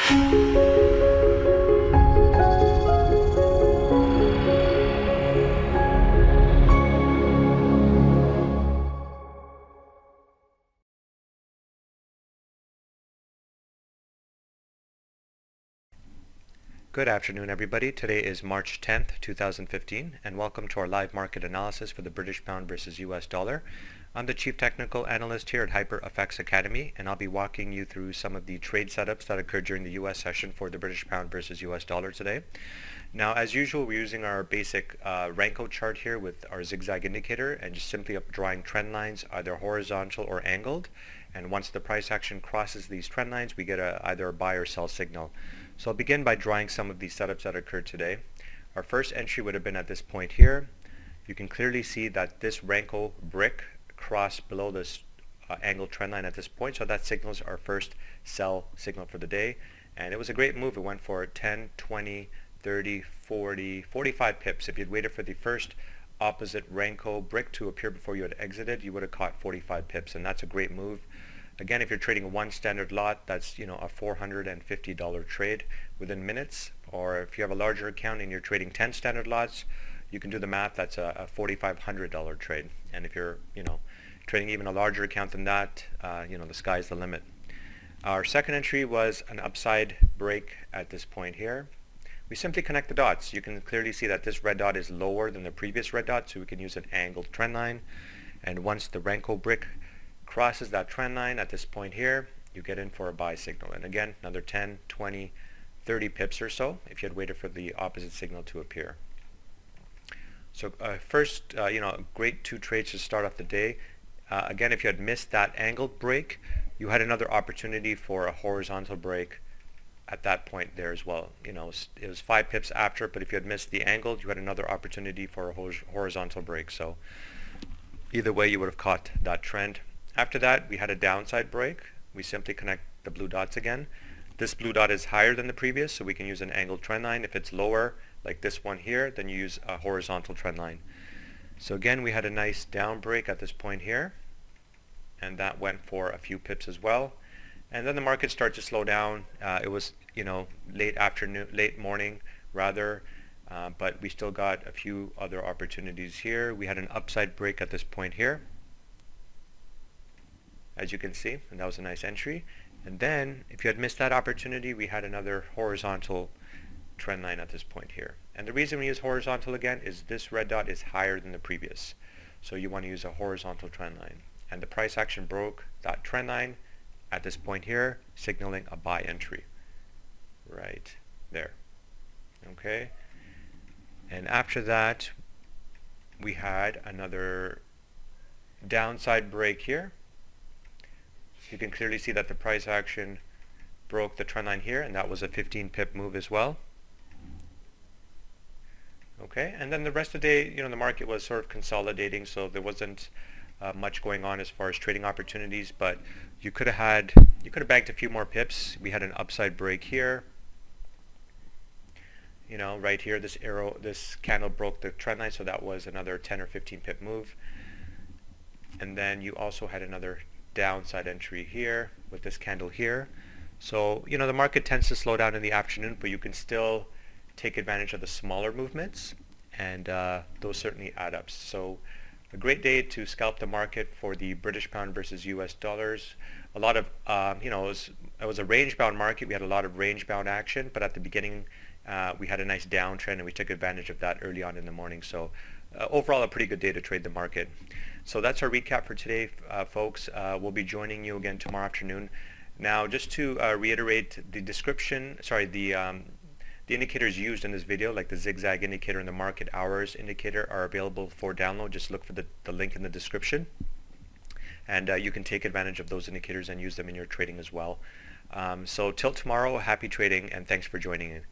Good afternoon, everybody. Today is March 10th, 2015, and welcome to our live market analysis for the British pound versus US dollar. I'm the Chief Technical Analyst here at HyperFX Academy, and I'll be walking you through some of the trade setups that occurred during the US session for the British pound versus US dollar today. Now, as usual, we're using our basic Renko chart here with our zigzag indicator and just simply drawing trend lines, either horizontal or angled. And once the price action crosses these trend lines, we get either a buy or sell signal. So I'll begin by drawing some of these setups that occurred today. Our first entry would have been at this point here. You can clearly see that this Renko brick crossed below this angled trend line at this point, so that signals our first sell signal for the day. And it was a great move. It went for 10, 20, 30, 40, 45 pips. If you'd waited for the first opposite Renko brick to appear before you had exited, you would have caught 45 pips, and that's a great move. Again, if you're trading one standard lot, that's a $450 trade within minutes. Or if you have a larger account and you're trading 10 standard lots, you can do the math. That's a $4,500 trade. And if you're trading even a larger account than that, the sky's the limit. Our second entry was an upside break at this point here. We simply connect the dots. You can clearly see that this red dot is lower than the previous red dot, so we can use an angled trend line. And once the Renko brick crosses that trend line at this point here, you get in for a buy signal. And again, another 10, 20, 30 pips or so if you had waited for the opposite signal to appear. So first, great two trades to start off the day. Again, if you had missed that angled break, you had another opportunity for a horizontal break at that point there as well. It was 5 pips after, but if you had missed the angled, you had another opportunity for a horizontal break. So either way, you would have caught that trend. After that, we had a downside break. We simply connect the blue dots again. This blue dot is higher than the previous, so we can use an angled trend line. If it's lower, like this one here, then you use a horizontal trend line. So again, we had a nice down break at this point here, and that went for a few pips as well. And then the market started to slow down. It was late morning rather, but we still got a few other opportunities here. We had an upside break at this point here, as you can see, and that was a nice entry. And then if you had missed that opportunity, we had another horizontal trend line at this point here. And the reason we use horizontal again is this red dot is higher than the previous, so you want to use a horizontal trend line. And the price action broke that trend line at this point here, signaling a buy entry right there. Okay, and after that we had another downside break here. You can clearly see that the price action broke the trend line here, and that was a 15 pip move as well. Okay, and then the rest of the day, the market was sort of consolidating, so there wasn't much going on as far as trading opportunities, but you could have banked a few more pips. We had an upside break here. Right here, this candle broke the trend line, so that was another 10 or 15 pip move. And then you also had another downside entry here with this candle here. So the market tends to slow down in the afternoon, but you can still take advantage of the smaller movements, and those certainly add up. So a great day to scalp the market for the British pound versus US dollars. A lot of it was a range bound market. We had a lot of range bound action, but at the beginning we had a nice downtrend, and we took advantage of that early on in the morning. So overall, a pretty good day to trade the market. So that's our recap for today, folks. We'll be joining you again tomorrow afternoon. Now, just to reiterate, the indicators used in this video, like the zigzag indicator and the market hours indicator, are available for download. Just look for the link in the description, and you can take advantage of those indicators and use them in your trading as well. So till tomorrow, happy trading, and thanks for joining in.